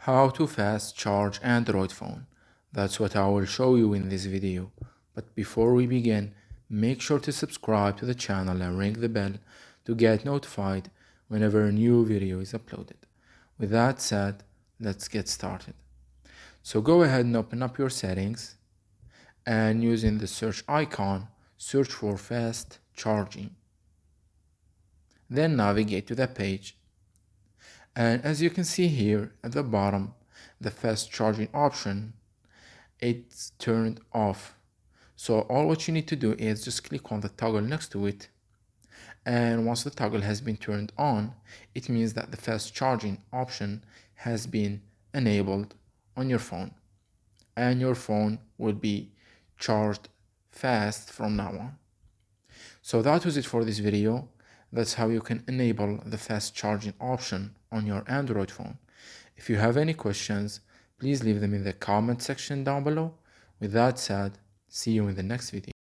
How to fast charge Android phone. That's what I will show you in this video. But before we begin, make sure to subscribe to the channel and ring the bell to get notified whenever a new video is uploaded. With that said, let's get started. So go ahead and open up your settings and using the search icon, search for fast charging. Then navigate to the page. And as you can see here at the bottom, the fast charging option, it's turned off. So all what you need to do is just click on the toggle next to it. And once the toggle has been turned on, it means that the fast charging option has been enabled on your phone. And your phone will be charged fast from now on. So that was it for this video. That's how you can enable the fast charging option on your Android phone. If you have any questions, please leave them in the comment section down below. With that said, see you in the next video.